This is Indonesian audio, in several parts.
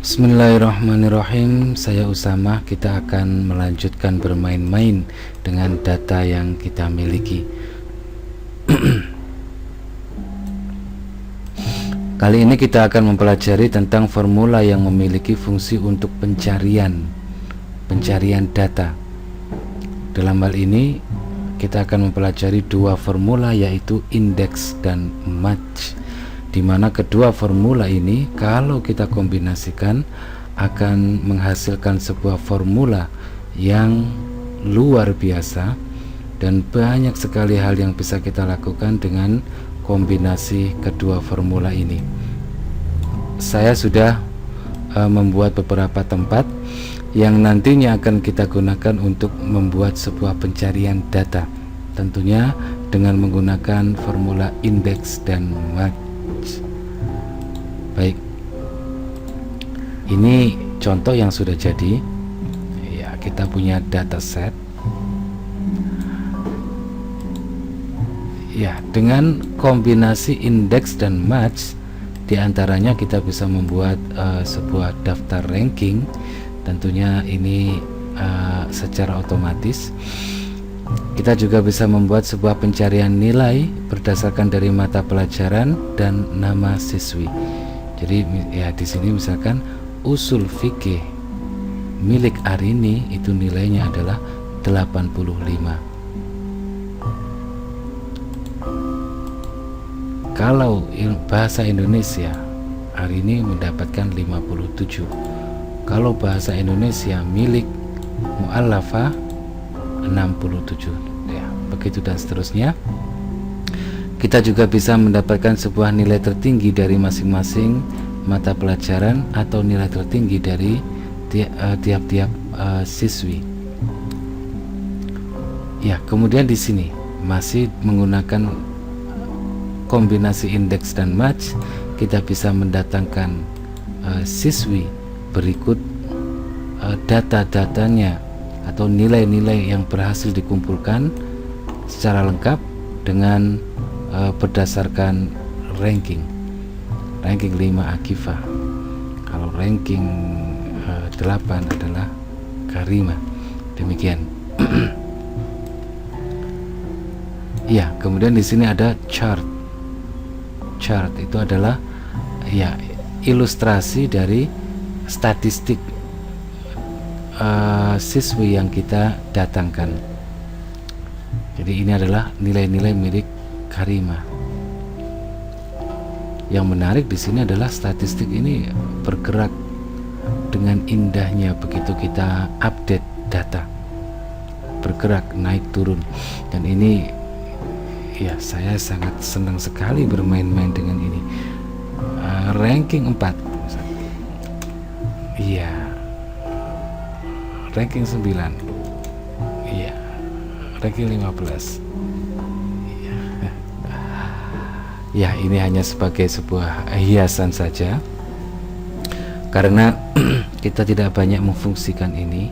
Bismillahirrahmanirrahim. Saya Usama. Kita akan melanjutkan bermain-main dengan data yang kita miliki. Kali ini kita akan mempelajari tentang formula yang memiliki fungsi untuk pencarian data. Dalam hal ini kita akan mempelajari dua formula, yaitu indeks dan match, di mana kedua formula ini kalau kita kombinasikan akan menghasilkan sebuah formula yang luar biasa, dan banyak sekali hal yang bisa kita lakukan dengan kombinasi kedua formula ini. Saya sudah membuat beberapa tempat yang nantinya akan kita gunakan untuk membuat sebuah pencarian data, tentunya dengan menggunakan formula indeks dan match. Baik, ini contoh yang sudah jadi. Ya, kita punya dataset. Ya, dengan kombinasi indeks dan match, diantaranya kita bisa membuat sebuah daftar ranking. Tentunya ini secara otomatis. Kita juga bisa membuat sebuah pencarian nilai berdasarkan dari mata pelajaran dan nama siswi. Jadi ya di sini misalkan usul fikih milik Arini itu nilainya adalah 85. Kalau bahasa Indonesia, Arini mendapatkan 57. Kalau bahasa Indonesia milik mu'allafah 67, ya, begitu dan seterusnya. Kita juga bisa mendapatkan sebuah nilai tertinggi dari masing-masing mata pelajaran atau nilai tertinggi dari tiap-tiap siswi. Ya, kemudian di sini masih menggunakan kombinasi indeks dan match, kita bisa mendatangkan siswi berikut data-datanya atau nilai-nilai yang berhasil dikumpulkan secara lengkap dengan berdasarkan ranking 5 Akifah. Kalau ranking 8 adalah Karima. Demikian. Ya, kemudian di sini ada chart itu adalah ya ilustrasi dari statistik siswi yang kita datangkan. Jadi ini adalah nilai-nilai milik Karima. Yang menarik di sini adalah statistik ini bergerak dengan indahnya begitu kita update data, bergerak naik turun, dan ini ya saya sangat senang sekali bermain-main dengan ini. Ranking 4, iya, ranking 9, iya, ranking 15. Ya, ini hanya sebagai sebuah hiasan saja, karena kita tidak banyak memfungsikan ini.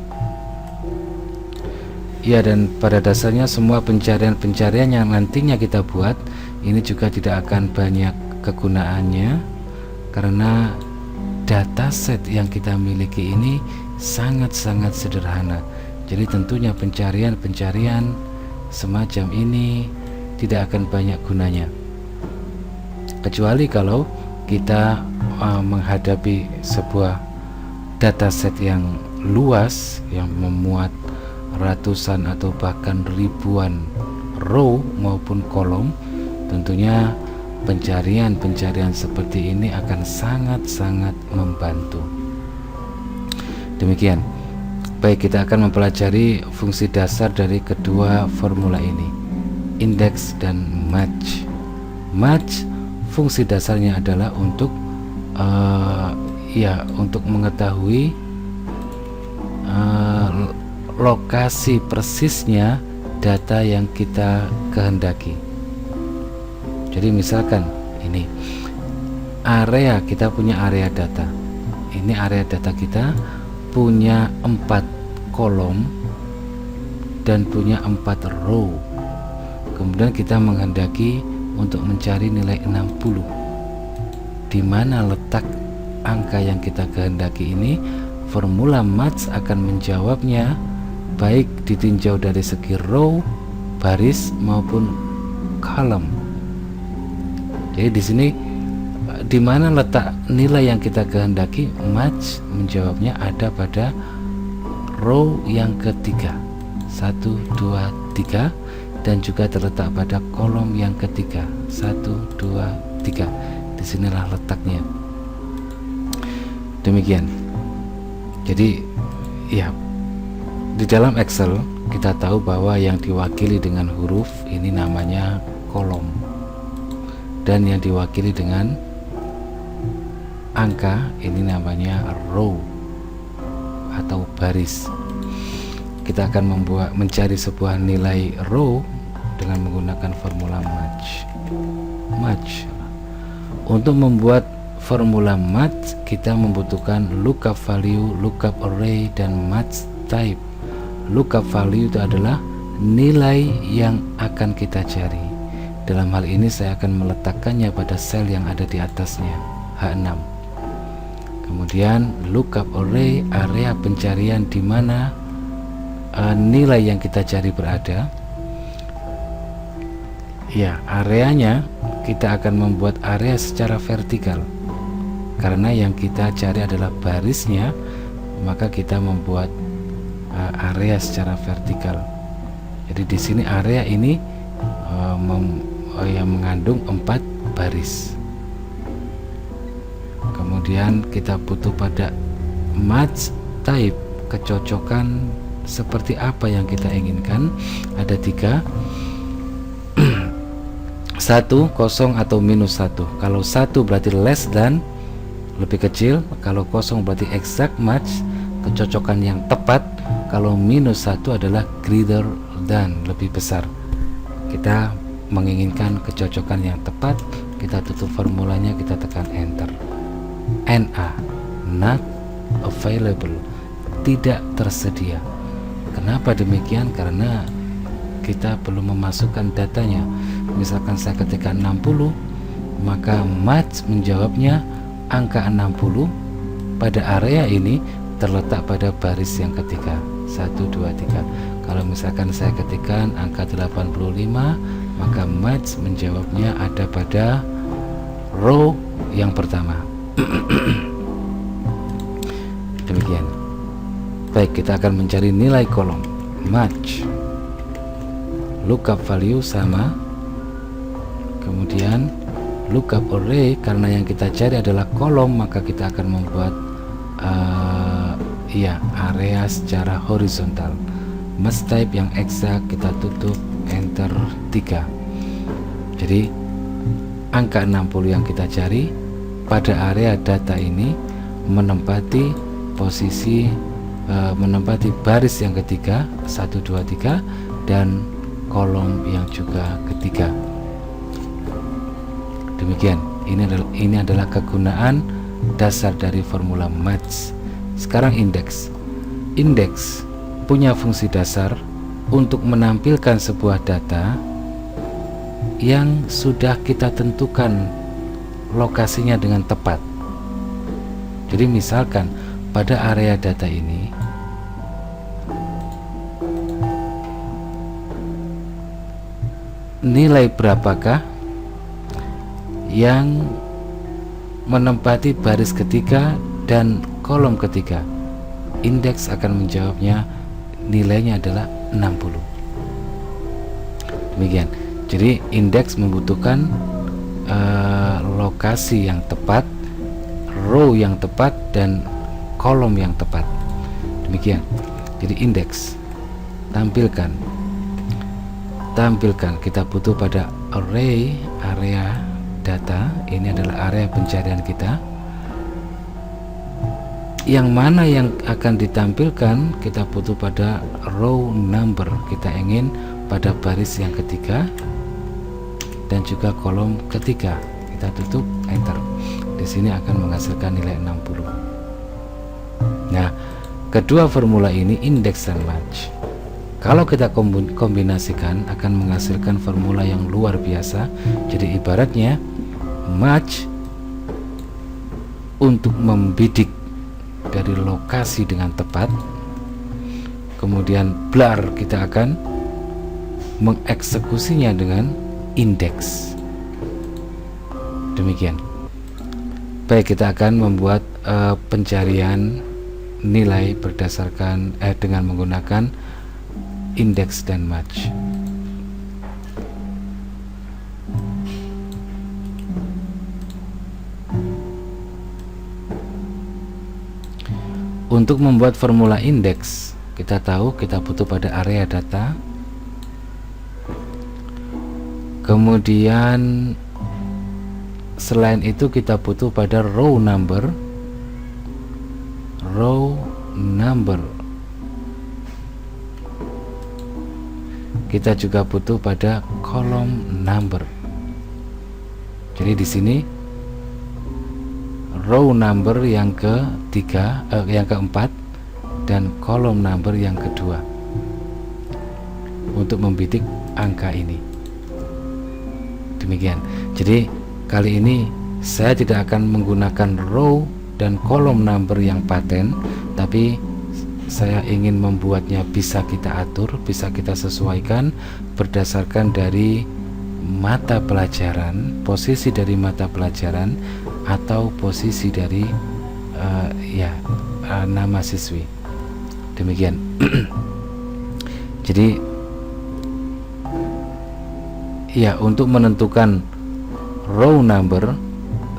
Ya, dan pada dasarnya semua pencarian yang nantinya kita buat ini juga tidak akan banyak kegunaannya, karena dataset yang kita miliki ini sangat-sangat sederhana. Jadi tentunya pencarian semacam ini tidak akan banyak gunanya, kecuali kalau kita menghadapi sebuah dataset yang luas yang memuat ratusan atau bahkan ribuan row maupun kolom. Tentunya pencarian seperti ini akan sangat-sangat membantu. Demikian. Baik, kita akan mempelajari fungsi dasar dari kedua formula ini, indeks dan match. Match fungsi dasarnya adalah untuk untuk mengetahui lokasi persisnya data yang kita kehendaki. Jadi misalkan ini area, kita punya area data. Ini area data kita punya 4 kolom dan punya 4 row. Kemudian kita menghendaki untuk mencari nilai 60. Di mana letak angka yang kita kehendaki ini, formula match akan menjawabnya baik ditinjau dari segi row, baris maupun kolom. Jadi di sini di mana letak nilai yang kita kehendaki, match menjawabnya ada pada row yang ketiga, 1, 2, 3, dan juga terletak pada kolom yang ketiga, 1, 2, 3. Disinilah letaknya. Demikian. Jadi ya, di dalam Excel kita tahu bahwa yang diwakili dengan huruf ini namanya kolom, dan yang diwakili dengan angka ini namanya row atau baris. Kita akan mencari sebuah nilai row dengan menggunakan formula match. Untuk membuat formula match, kita membutuhkan lookup value, lookup array, dan match type. Lookup value itu adalah nilai yang akan kita cari. Dalam hal ini saya akan meletakkannya pada sel yang ada di atasnya, H6. Kemudian lookup array, area pencarian di mana nilai yang kita cari berada. Ya, areanya kita akan membuat area secara vertikal. Karena yang kita cari adalah barisnya, maka kita membuat area secara vertikal. Jadi di sini area ini yang mengandung 4 baris. Kemudian kita butuh pada match type, kecocokan seperti apa yang kita inginkan. Ada 3, 1, 0 atau -1. Kalau 1 berarti less than, lebih kecil. Kalau 0 berarti exact match, kecocokan yang tepat. Kalau -1 adalah greater than, lebih besar. Kita menginginkan kecocokan yang tepat, kita tutup formulanya, kita tekan enter. NA, not available, tidak tersedia. Kenapa demikian? Karena kita belum memasukkan datanya. Misalkan saya ketikkan 60, maka match menjawabnya angka 60 pada area ini terletak pada baris yang ketiga, 1, 2, 3. Kalau misalkan saya ketikkan angka 85, maka match menjawabnya ada pada row yang pertama. Demikian. Baik, kita akan mencari nilai kolom. Match, lookup value sama, kemudian lookup array, karena yang kita cari adalah kolom, maka kita akan membuat area secara horizontal. Match type yang eksak, kita tutup enter 3. Jadi angka 60 yang kita cari pada area data ini menempati posisi menempati baris yang ketiga, 1, 2, 3, dan kolom yang juga ketiga. Demikian. Ini adalah kegunaan dasar dari formula match. Sekarang indeks. Indeks punya fungsi dasar untuk menampilkan sebuah data yang sudah kita tentukan lokasinya dengan tepat. Jadi misalkan pada area data ini nilai berapakah yang menempati baris ketiga dan kolom ketiga, indeks akan menjawabnya nilainya adalah 60. Demikian. Jadi indeks membutuhkan lokasi yang tepat, row yang tepat, dan kolom yang tepat. Demikian. Jadi indeks tampilkan, kita butuh pada array, area data. Ini adalah area pencarian kita. Yang mana yang akan ditampilkan, kita butuh pada row number. Kita ingin pada baris yang ketiga dan juga kolom ketiga. Kita tutup enter. Di sini akan menghasilkan nilai 60. Nah, kedua formula ini indeks dan match. Kalau kita kombinasikan akan menghasilkan formula yang luar biasa. Jadi ibaratnya match untuk membidik dari lokasi dengan tepat. Kemudian blur, kita akan mengeksekusinya dengan indeks. Demikian. Baik, kita akan membuat pencarian nilai berdasarkan dengan menggunakan indeks dan match. Untuk membuat formula indeks, kita tahu kita butuh pada area data. Kemudian selain itu kita butuh pada row number. Kita juga butuh pada column number. Jadi di sini row number yang ketiga, yang keempat, dan column number yang kedua untuk membidik angka ini. Demikian. Jadi kali ini saya tidak akan menggunakan row dan column number yang paten, tapi saya ingin membuatnya bisa kita atur, bisa kita sesuaikan berdasarkan dari mata pelajaran, posisi dari mata pelajaran, atau posisi dari nama siswi. Demikian. Jadi ya, untuk menentukan row number,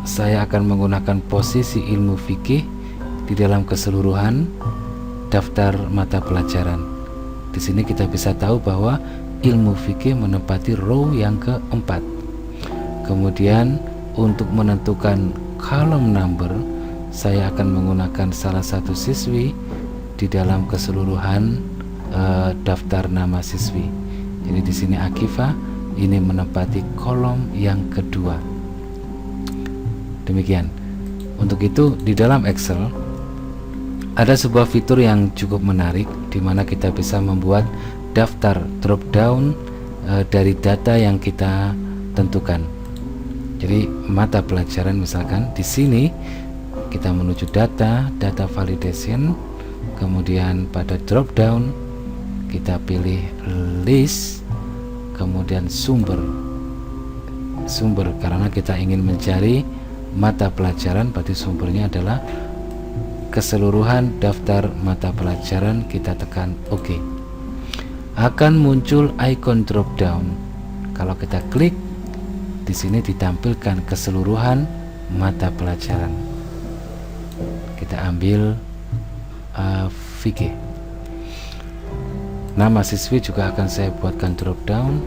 saya akan menggunakan posisi ilmu fikih di dalam keseluruhan daftar mata pelajaran. Di sini kita bisa tahu bahwa ilmu fikih menempati row yang keempat. Kemudian untuk menentukan column number, saya akan menggunakan salah satu siswi di dalam keseluruhan daftar nama siswi. Jadi di sini Akifah ini menempati kolom yang kedua. Demikian. Untuk itu di dalam Excel ada sebuah fitur yang cukup menarik, di mana kita bisa membuat daftar drop down dari data yang kita tentukan. Jadi mata pelajaran, misalkan di sini kita menuju data validation, kemudian pada drop down kita pilih list, kemudian sumber karena kita ingin mencari mata pelajaran, berarti sumbernya adalah keseluruhan daftar mata pelajaran. Kita tekan OK. Akan muncul icon drop down. Kalau kita klik, di sini ditampilkan keseluruhan mata pelajaran. Kita ambil fikih. Nama siswi juga akan saya buatkan drop down.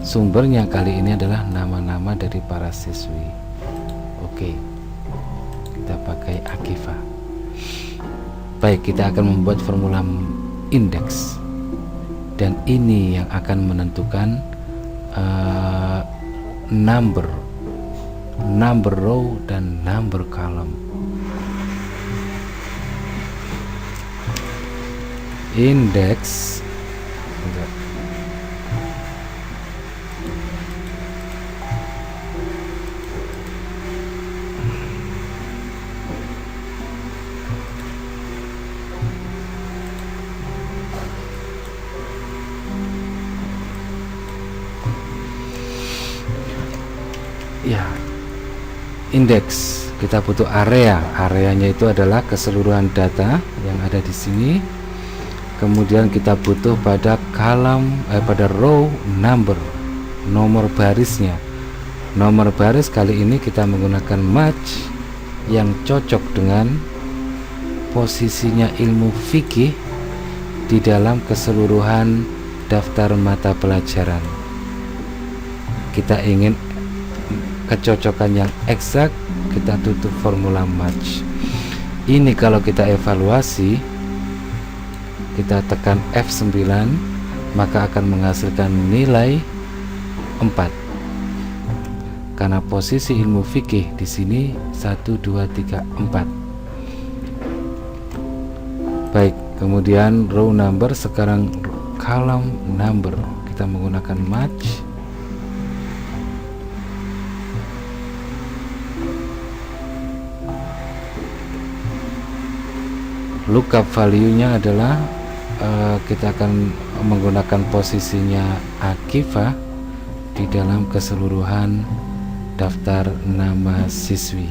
Sumbernya kali ini adalah nama-nama dari para siswi. Oke, kita pakai Akifah. Baik, kita akan membuat formula indeks, dan ini yang akan menentukan number row dan number column. Indeks ya, indeks kita butuh areanya itu adalah keseluruhan data yang ada di sini. Kemudian kita butuh pada column pada row number, nomor barisnya. Nomor baris kali ini kita menggunakan match yang cocok dengan posisinya ilmu fikih di dalam keseluruhan daftar mata pelajaran. Kita ingin kecocokan yang eksak, kita tutup formula match. Ini kalau kita evaluasi, kita tekan F9, maka akan menghasilkan nilai 4. Karena posisi ilmu fikih di sini 1, 2, 3, 4. Baik, kemudian row number, sekarang column number. Kita menggunakan match. lookup value-nya adalah kita akan menggunakan posisinya Akifah di dalam keseluruhan daftar nama siswi.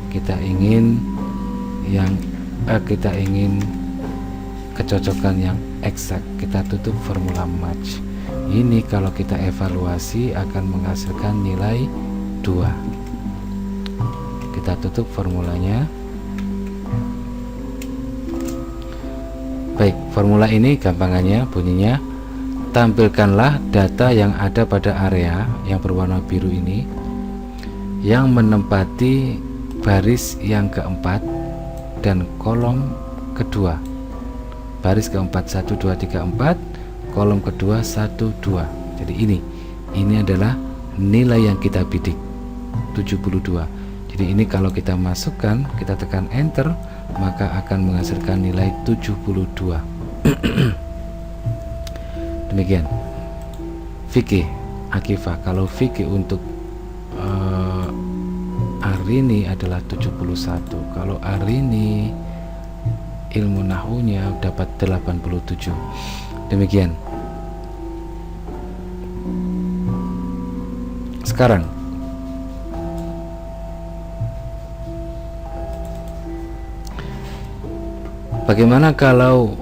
Kita ingin kecocokan yang eksak, kita tutup formula match. Ini kalau kita evaluasi akan menghasilkan nilai 2. Kita tutup formulanya. Baik, formula ini gampangannya bunyinya, tampilkanlah data yang ada pada area yang berwarna biru ini yang menempati baris yang keempat dan kolom kedua. Baris keempat 1, 2, 3, 4, kolom kedua 1, 2. Jadi ini adalah nilai yang kita bidik, 72. Jadi ini kalau kita masukkan, kita tekan enter, maka akan menghasilkan nilai 72. Demikian Vicky Akifah. Kalau Vicky untuk Arini adalah 71. Kalau Arini ilmu nahunya dapat 87. Demikian. Sekarang bagaimana kalau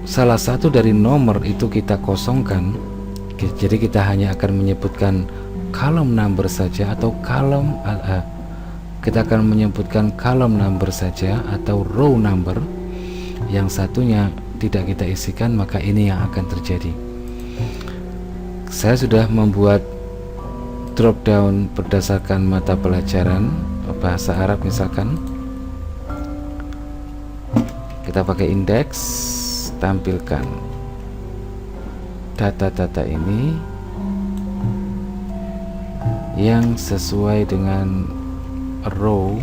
salah satu dari nomor itu kita kosongkan? Jadi kita hanya akan menyebutkan kolom number saja, atau kita akan menyebutkan kolom number saja atau row number, yang satunya tidak kita isikan, maka ini yang akan terjadi. Saya sudah membuat drop down berdasarkan mata pelajaran bahasa Arab. Misalkan kita pakai indeks, tampilkan data-data ini yang sesuai dengan row,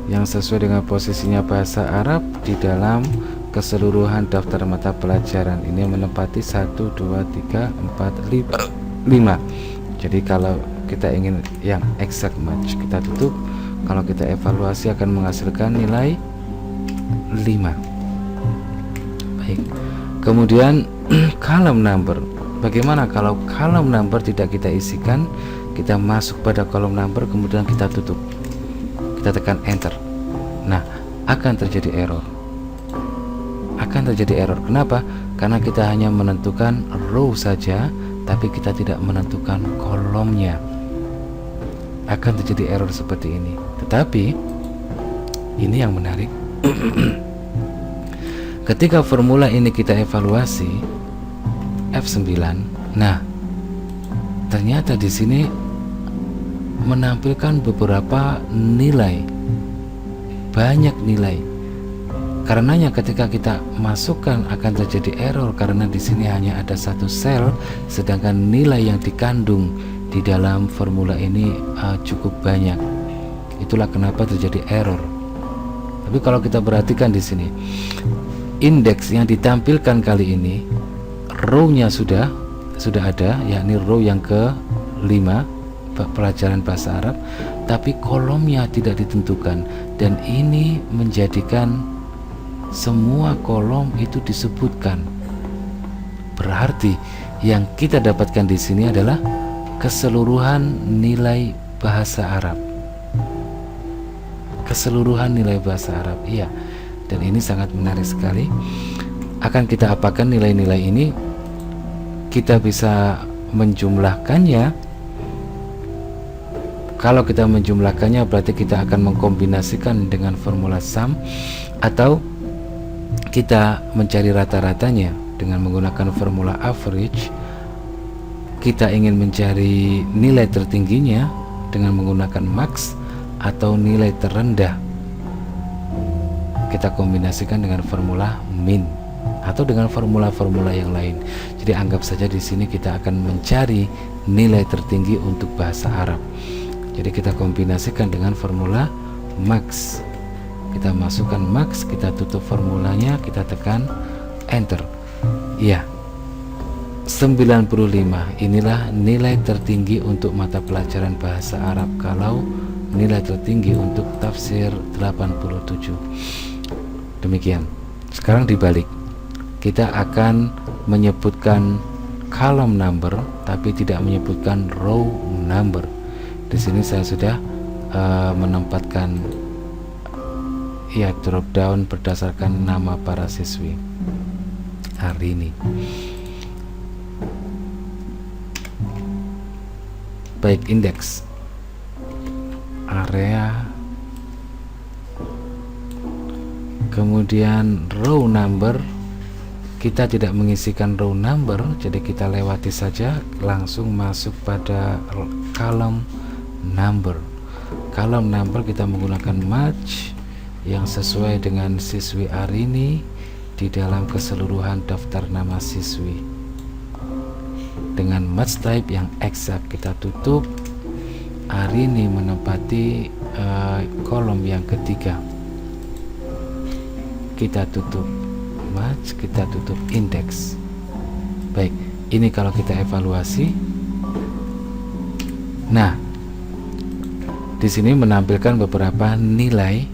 yang sesuai dengan posisinya bahasa Arab di dalam keseluruhan daftar mata pelajaran. Ini menempati 1, 2, 3, 4, 5. Jadi kalau kita ingin yang exact match, kita tutup. Kalau kita evaluasi akan menghasilkan nilai 5. Baik. Kemudian kolom number. Bagaimana kalau kolom number tidak kita isikan? Kita masuk pada kolom number, kemudian kita tutup. Kita tekan enter. Nah, akan terjadi error. Kenapa? Karena kita hanya menentukan row saja, tapi kita tidak menentukan kolomnya. Akan terjadi error seperti ini. Tetapi ini yang menarik. Ketika formula ini kita evaluasi F9, nah ternyata di sini menampilkan beberapa nilai, banyak nilai. Karenanya ketika kita masukkan akan terjadi error, karena di sini hanya ada satu sel, sedangkan nilai yang dikandung di dalam formula ini cukup banyak. Itulah kenapa terjadi error. Tapi kalau kita perhatikan di sini, indeks yang ditampilkan kali ini, row-nya sudah ada, yakni row yang ke-5 pelajaran bahasa Arab, tapi kolomnya tidak ditentukan, dan ini menjadikan semua kolom itu disebutkan. Berarti yang kita dapatkan di sini adalah keseluruhan nilai bahasa Arab. Keseluruhan nilai bahasa Arab, iya. Dan ini sangat menarik sekali. Akan kita apakan nilai-nilai ini? Kita bisa menjumlahkannya. Kalau kita menjumlahkannya, berarti kita akan mengkombinasikan dengan formula sum, atau kita mencari rata-ratanya dengan menggunakan formula average. Kita ingin mencari nilai tertingginya dengan menggunakan max, atau nilai terendah kita kombinasikan dengan formula min, atau dengan formula-formula yang lain. Jadi anggap saja di sini kita akan mencari nilai tertinggi untuk bahasa Arab. Jadi kita kombinasikan dengan formula max. Kita masukkan max, kita tutup formulanya, kita tekan enter. Iya, 95. Inilah nilai tertinggi untuk mata pelajaran bahasa Arab kalau nilai tertinggi untuk tafsir 87. Demikian. Sekarang dibalik, kita akan menyebutkan column number tapi tidak menyebutkan row number. Di sini saya sudah menempatkan drop down berdasarkan nama para siswi hari ini. Baik, indeks, area, kemudian row number. Kita tidak mengisikan row number, jadi kita lewati saja, langsung masuk pada column number. Column number kita menggunakan match yang sesuai dengan siswi Arini di dalam keseluruhan daftar nama siswi. Dengan match type yang exact kita tutup. Arini menempati kolom yang ketiga. Kita tutup match, kita tutup indeks. Baik, ini kalau kita evaluasi. Nah, di sini menampilkan beberapa nilai,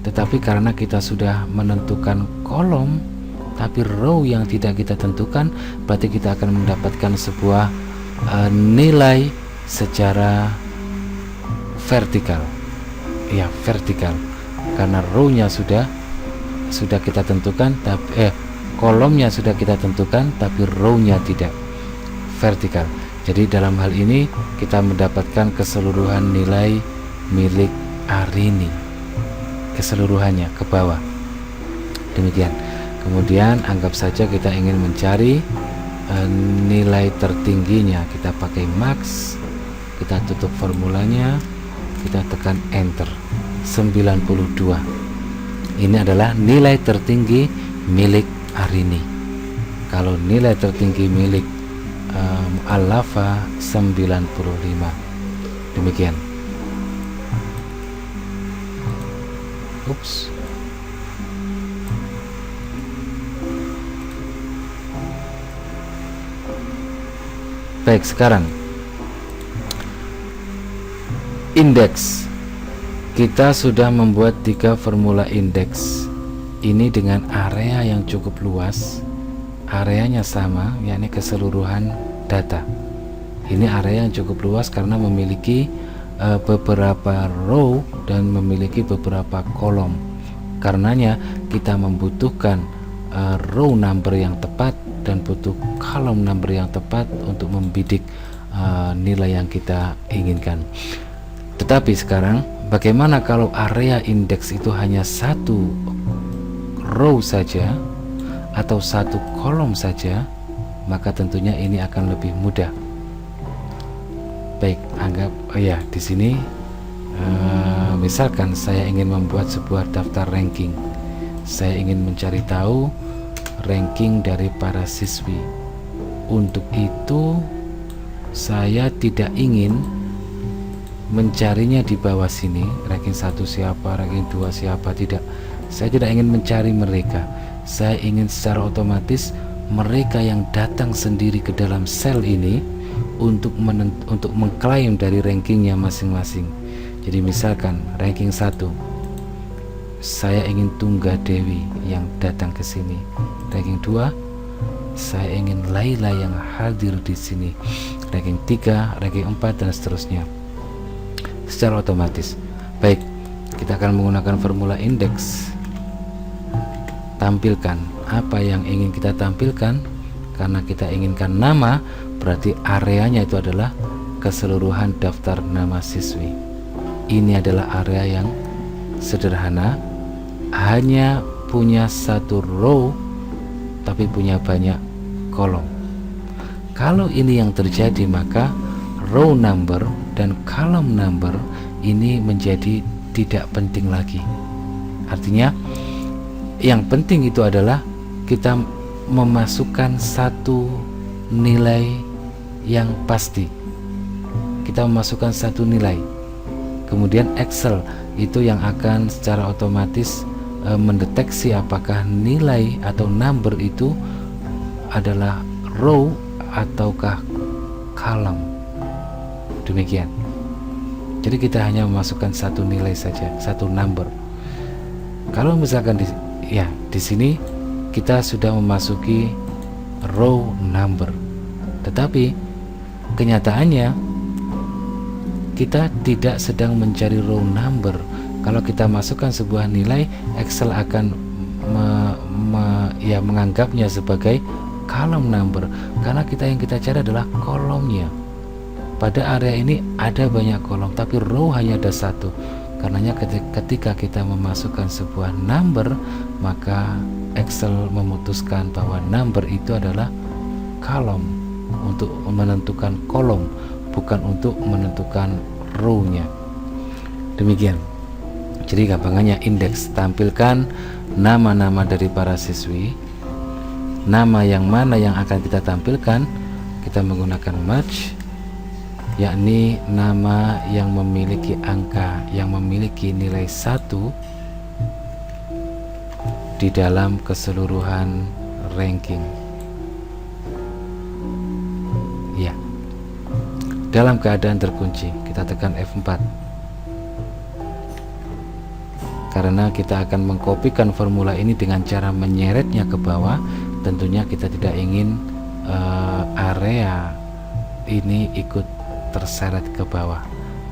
tetapi karena kita sudah menentukan kolom tapi row yang tidak kita tentukan, berarti kita akan mendapatkan sebuah nilai secara vertikal. Ya, vertikal. Karena row-nya sudah kita tentukan, tapi kolomnya sudah kita tentukan, tapi row-nya tidak, vertikal. Jadi dalam hal ini kita mendapatkan keseluruhan nilai milik Arini, keseluruhannya ke bawah. Demikian. Kemudian anggap saja kita ingin mencari nilai tertingginya, kita pakai max, kita tutup formulanya, kita tekan enter. 92. Ini adalah nilai tertinggi milik Arini. Kalau nilai tertinggi milik Alafa 95. Demikian. Ups. Baik, sekarang indeks. Kita sudah membuat 3 formula indeks. Ini dengan area yang cukup luas. Areanya sama, yakni keseluruhan data. Ini area yang cukup luas karena memiliki beberapa row dan memiliki beberapa kolom. Karenanya kita membutuhkan row number yang tepat dan butuh column number yang tepat untuk membidik nilai yang kita inginkan. Tetapi sekarang bagaimana kalau area indeks itu hanya satu row saja atau satu kolom saja? Maka tentunya ini akan lebih mudah. Baik, anggap di sini misalkan saya ingin membuat sebuah daftar ranking. Saya ingin mencari tahu ranking dari para siswi. Untuk itu saya tidak ingin mencarinya di bawah sini, ranking 1 siapa, ranking 2 siapa, tidak. Saya tidak ingin mencari mereka. Saya ingin secara otomatis mereka yang datang sendiri ke dalam sel ini untuk mengklaim dari rankingnya masing-masing. Jadi misalkan ranking 1, saya ingin Tungga Dewi yang datang ke sini. Ranking 2, saya ingin Laila yang hadir di sini. Ranking 3, ranking 4 dan seterusnya. Secara otomatis. Baik, kita akan menggunakan formula indeks. Tampilkan apa yang ingin kita tampilkan. Karena kita inginkan nama, berarti areanya itu adalah keseluruhan daftar nama siswi. Ini adalah area yang sederhana, hanya punya satu row tapi punya banyak kolom. Kalau ini yang terjadi, maka row number dan column number ini menjadi tidak penting lagi. Artinya yang penting itu adalah kita memasukkan satu nilai yang pasti. Kita memasukkan satu nilai, kemudian Excel itu yang akan secara otomatis mendeteksi apakah nilai atau number itu adalah row ataukah column. Demikian. Jadi kita hanya memasukkan satu nilai saja, satu number. Kalau misalkan di sini kita sudah memasuki row number, tetapi kenyataannya kita tidak sedang mencari row number. Kalau kita masukkan sebuah nilai, Excel akan menganggapnya sebagai column number, karena yang kita cari adalah kolomnya. Pada area ini ada banyak kolom, tapi row hanya ada satu. Karenanya ketika kita memasukkan sebuah number, maka Excel memutuskan bahwa number itu adalah kolom, untuk menentukan kolom, bukan untuk menentukan row-nya. Demikian. Jadi gampangannya indeks, tampilkan nama-nama dari para siswi. Nama yang mana yang akan kita tampilkan, kita menggunakan match, yakni nama yang memiliki angka, yang memiliki nilai 1 di dalam keseluruhan ranking. Ya, dalam keadaan terkunci, kita tekan F4 karena kita akan mengkopikan formula ini dengan cara menyeretnya ke bawah. Tentunya kita tidak ingin area ini ikut terseret ke bawah.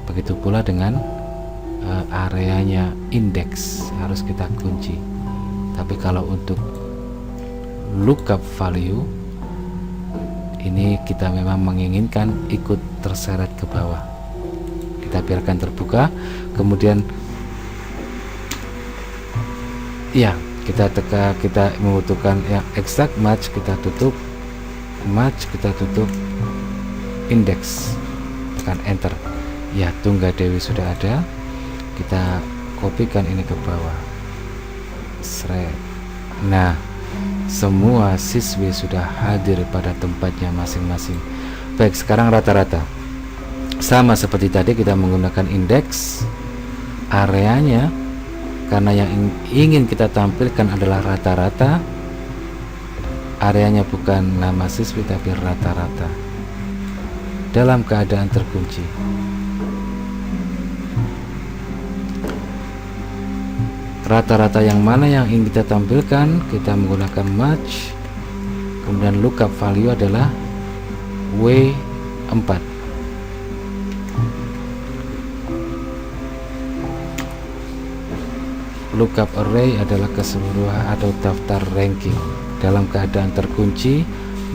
Begitu pula dengan areanya indeks harus kita kunci. Tapi kalau untuk lookup value ini kita memang menginginkan ikut terseret ke bawah. Kita biarkan terbuka, kemudian ya kita membutuhkan yang exact match, kita tutup match, kita tutup indeks, tekan enter. Ya, Tungga Dewi sudah ada, kita kopikan ini ke bawah. Nah, semua siswi sudah hadir pada tempatnya masing-masing. Baik, sekarang rata-rata sama seperti tadi, kita menggunakan indeks. Areanya, karena yang ingin kita tampilkan adalah rata-rata, areanya bukan nama siswi tapi rata-rata dalam keadaan terkunci. Rata-rata yang mana yang ingin kita tampilkan, kita menggunakan match, kemudian lookup value adalah W4. Lookup array adalah keseluruhan atau daftar ranking. Dalam keadaan terkunci,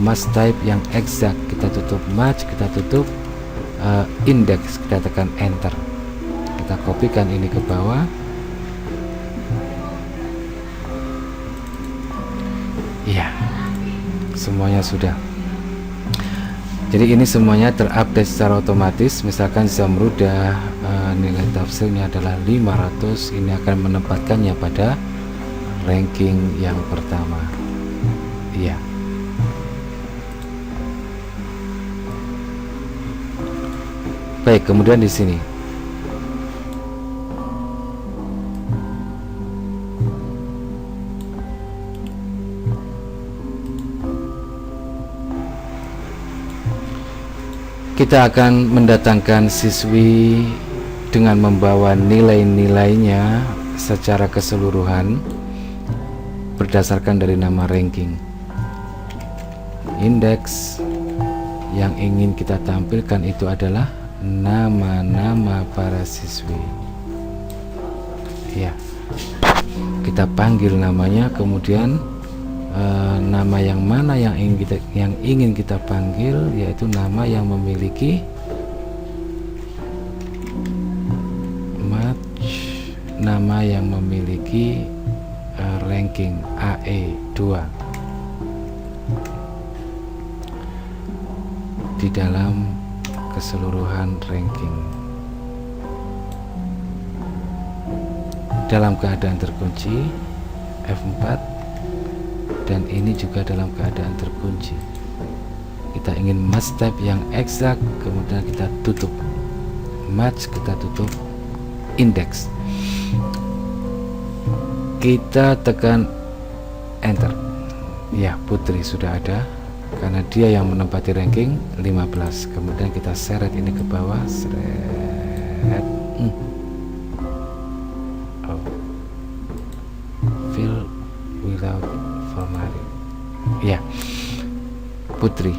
must type yang exact, kita tutup match, kita tutup index, kita tekan enter. Kita kopikan ini ke bawah. Ya, semuanya sudah. Jadi ini semuanya terupdate secara otomatis. Misalkan Zamrudah nilai tafsirnya adalah 500, ini akan menempatkannya pada ranking yang pertama. Iya. Baik, kemudian di sini kita akan mendatangkan siswi dengan membawa nilai-nilainya secara keseluruhan berdasarkan dari nama ranking. Indeks yang ingin kita tampilkan itu adalah nama-nama para siswi. Ya, kita panggil namanya, kemudian nama yang mana yang ingin kita panggil, yaitu nama yang memiliki match, nama yang memiliki ranking AE2 di dalam keseluruhan ranking. Dalam keadaan terkunci F4, dan ini juga dalam keadaan terkunci. Kita ingin match type yang exact, kemudian kita tutup match, kita tutup index, kita tekan enter. Ya, Putri sudah ada karena dia yang menempati ranking 15. Kemudian kita seret ini ke bawah, seret. Oh, fill without formatting. Ya, Putri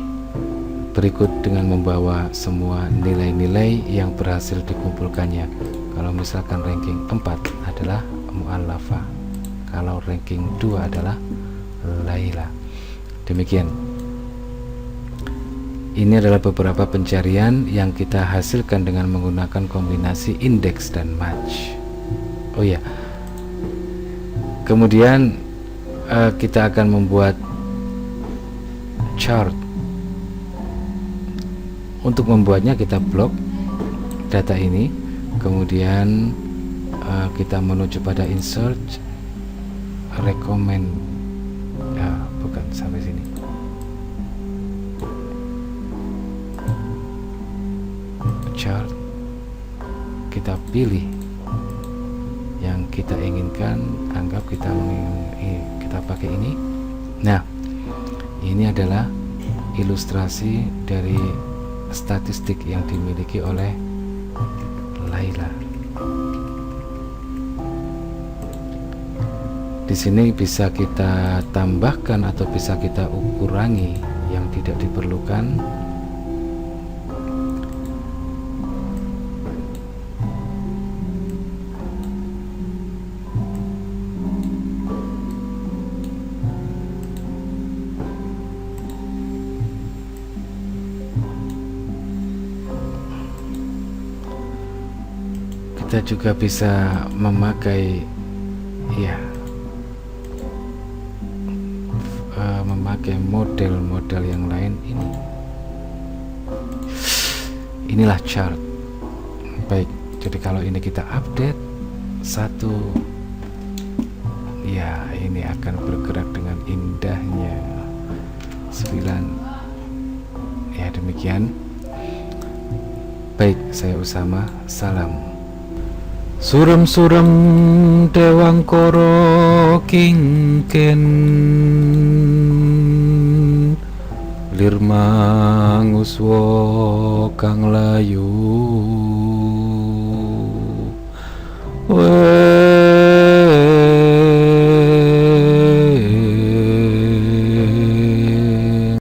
berikut dengan membawa semua nilai-nilai yang berhasil dikumpulkannya. Kalau misalkan ranking 4 adalah Mu'allafah, kalau ranking 2 adalah Laila. Demikian. Ini adalah beberapa pencarian yang kita hasilkan dengan menggunakan kombinasi indeks dan match. Oh ya, kemudian kita akan membuat chart. Untuk membuatnya kita blok data ini, kemudian kita menuju pada insert, recommend, ya bukan sampai sini, chart, kita pilih yang kita inginkan, anggap kita pakai ini. Nah, ini adalah ilustrasi dari statistik yang dimiliki oleh Laila. Di sini bisa kita tambahkan atau bisa kita kurangi yang tidak diperlukan. Kita juga bisa memakai memakai model-model yang lain. Inilah chart. Baik, jadi kalau ini kita update satu, ya ini akan bergerak dengan indahnya. 9. Ya demikian. Baik, saya Usama, salam. Surem-surem Dewangkara kingken Lirma nguswa kang layu